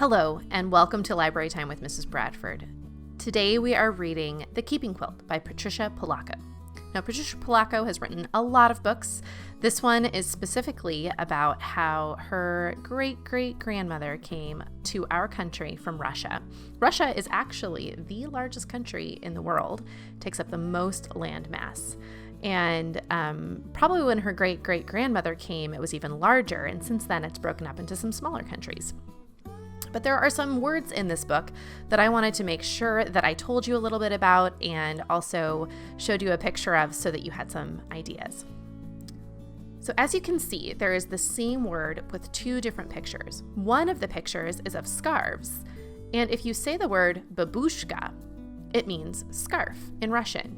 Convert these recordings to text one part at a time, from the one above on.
Hello, and welcome to Library Time with Mrs. Bradford. Today we are reading The Keeping Quilt by Patricia Polacco. Now, Patricia Polacco has written a lot of books. This one is specifically about how her great-great-grandmother came to our country from Russia. Russia is actually the largest country in the world, takes up the most land mass. And probably when her great-great-grandmother came, it was even larger, and since then it's broken up into some smaller countries. But there are some words in this book that I wanted to make sure that I told you a little bit about and also showed you a picture of so that you had some ideas. So as you can see, there is the same word with two different pictures. One of the pictures is of scarves, and if you say the word babushka, it means scarf in Russian.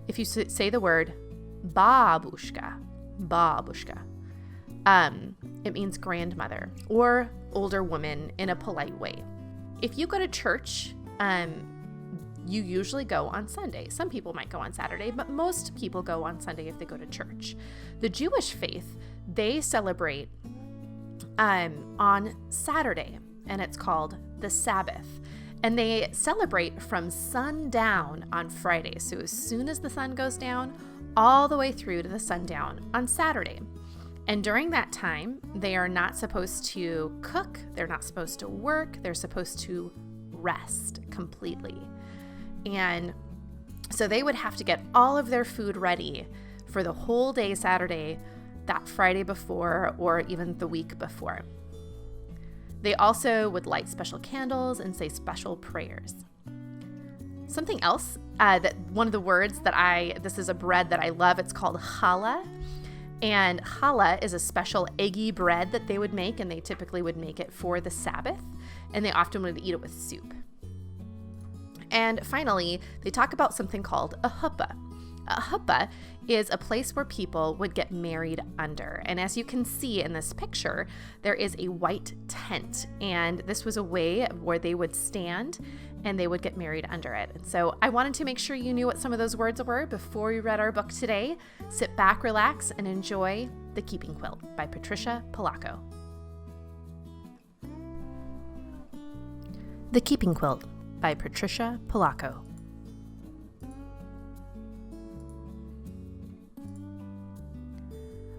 If you say the word babushka, it means grandmother or older woman in a polite way. If you go to church, you usually go on Sunday. Some people might go on Saturday, but most people go on Sunday if they go to church. The Jewish faith, they celebrate on Saturday, and it's called the Sabbath. And they celebrate from sundown on Friday. So as soon as the sun goes down, all the way through to the sundown on Saturday. And during that time, they are not supposed to cook, they're not supposed to work, they're supposed to rest completely. And so they would have to get all of their food ready for the whole day Saturday, that Friday before, or even the week before. They also would light special candles and say special prayers. Something else, that one of the words that this is a bread that I love, it's called challah. And challah is a special eggy bread that they would make, and they typically would make it for the Sabbath, and they often would eat it with soup. And finally, they talk about something called a huppah. A huppah is a place where people would get married under. And as you can see in this picture, there is a white tent, and this was a way where they would stand and they would get married under it. And so I wanted to make sure you knew what some of those words were before we read our book today. Sit back, relax, and enjoy The Keeping Quilt by Patricia Polacco. The Keeping Quilt by Patricia Polacco.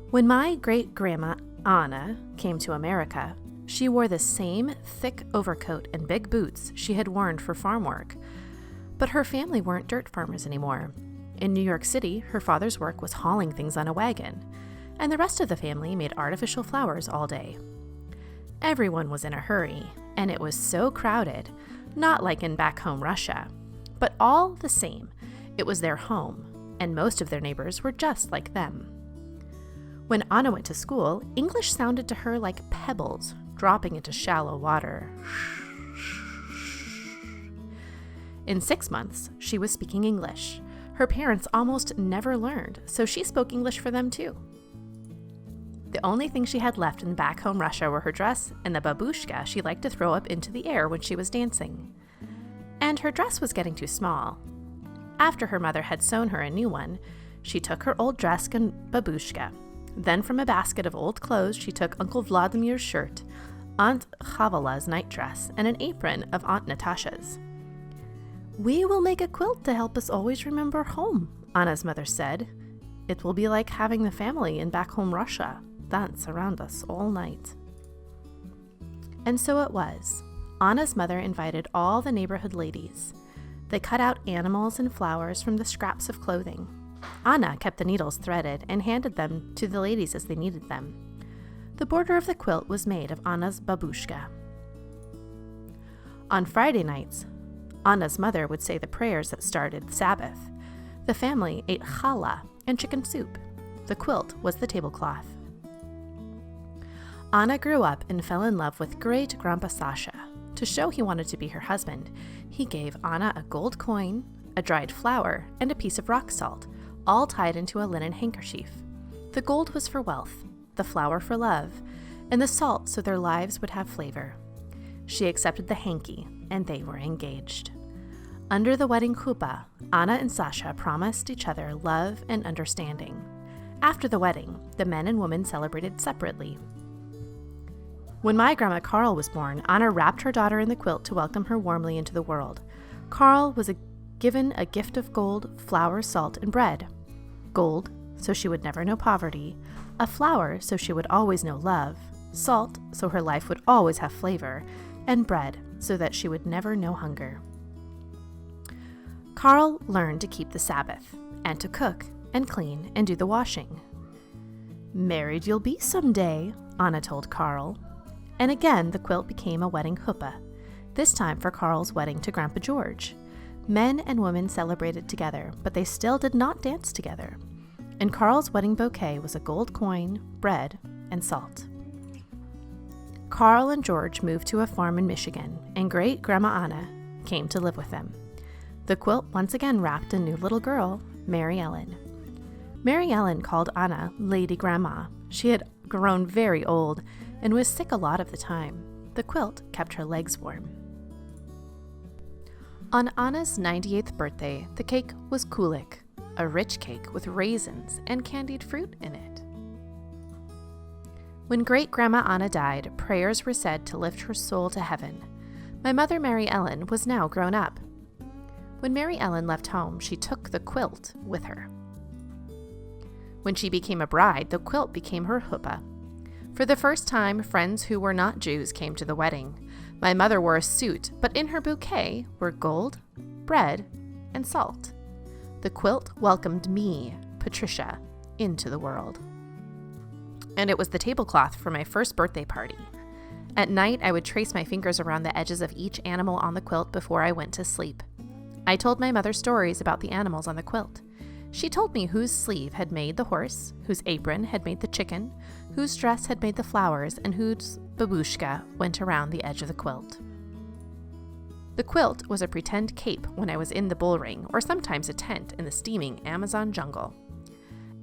When my great-grandma Anna came to America, she wore the same thick overcoat and big boots she had worn for farm work. But her family weren't dirt farmers anymore. In New York City, her father's work was hauling things on a wagon, and the rest of the family made artificial flowers all day. Everyone was in a hurry, and it was so crowded, not like in back home Russia. But all the same, it was their home, and most of their neighbors were just like them. When Anna went to school, English sounded to her like pebbles dropping into shallow water. In 6 months, she was speaking English. Her parents almost never learned, so she spoke English for them too. The only thing she had left in back home Russia were her dress and the babushka she liked to throw up into the air when she was dancing. And her dress was getting too small. After her mother had sewn her a new one, she took her old dress and babushka. Then from a basket of old clothes, she took Uncle Vladimir's shirt, Aunt Chavala's nightdress, and an apron of Aunt Natasha's. "We will make a quilt to help us always remember home," Anna's mother said. "It will be like having the family in back home Russia dance around us all night." And so it was. Anna's mother invited all the neighborhood ladies. They cut out animals and flowers from the scraps of clothing. Anna kept the needles threaded and handed them to the ladies as they needed them. The border of the quilt was made of Anna's babushka. On Friday nights, Anna's mother would say the prayers that started the Sabbath. The family ate challah and chicken soup. The quilt was the tablecloth. Anna grew up and fell in love with great-grandpa Sasha. To show he wanted to be her husband, he gave Anna a gold coin, a dried flower, and a piece of rock salt, all tied into a linen handkerchief. The gold was for wealth, the flower for love, and the salt so their lives would have flavor. She accepted the hanky, and they were engaged. Under the wedding chuppah, Anna and Sasha promised each other love and understanding. After the wedding, the men and women celebrated separately. When my grandma Carl was born, Anna wrapped her daughter in the quilt to welcome her warmly into the world. Carl was given a gift of gold, flour, salt, and bread. Gold, so she would never know poverty. A flour, so she would always know love. Salt, so her life would always have flavor. And bread, so that she would never know hunger. Carl learned to keep the Sabbath, and to cook, and clean, and do the washing. "Married you'll be someday," Anna told Carl. And again the quilt became a wedding chuppah, this time for Carl's wedding to Grandpa George. Men and women celebrated together, but they still did not dance together. And Carl's wedding bouquet was a gold coin, bread, and salt. Carl and George moved to a farm in Michigan, and great-grandma Anna came to live with them. The quilt once again wrapped a new little girl, Mary Ellen. Mary Ellen called Anna Lady Grandma. She had grown very old and was sick a lot of the time. The quilt kept her legs warm. On Anna's 98th birthday, the cake was kulik, a rich cake with raisins and candied fruit in it. When great-grandma Anna died, prayers were said to lift her soul to heaven. My mother, Mary Ellen, was now grown up. When Mary Ellen left home, she took the quilt with her. When she became a bride, the quilt became her chuppah. For the first time, friends who were not Jews came to the wedding. My mother wore a suit, but in her bouquet were gold, bread, and salt. The quilt welcomed me, Patricia, into the world. And it was the tablecloth for my first birthday party. At night, I would trace my fingers around the edges of each animal on the quilt before I went to sleep. I told my mother stories about the animals on the quilt. She told me whose sleeve had made the horse, whose apron had made the chicken, whose dress had made the flowers, and whose babushka went around the edge of the quilt. The quilt was a pretend cape when I was in the bullring, or sometimes a tent in the steaming Amazon jungle.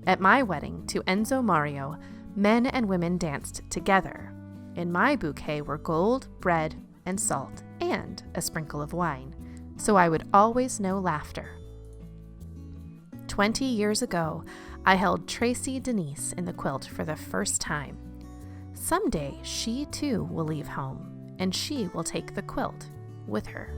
At my wedding to Enzo Mario, men and women danced together. In my bouquet were gold, bread, and salt, and a sprinkle of wine, so I would always know laughter. 20 years ago, I held Tracy Denise in the quilt for the first time. Someday, she too will leave home, and she will take the quilt with her.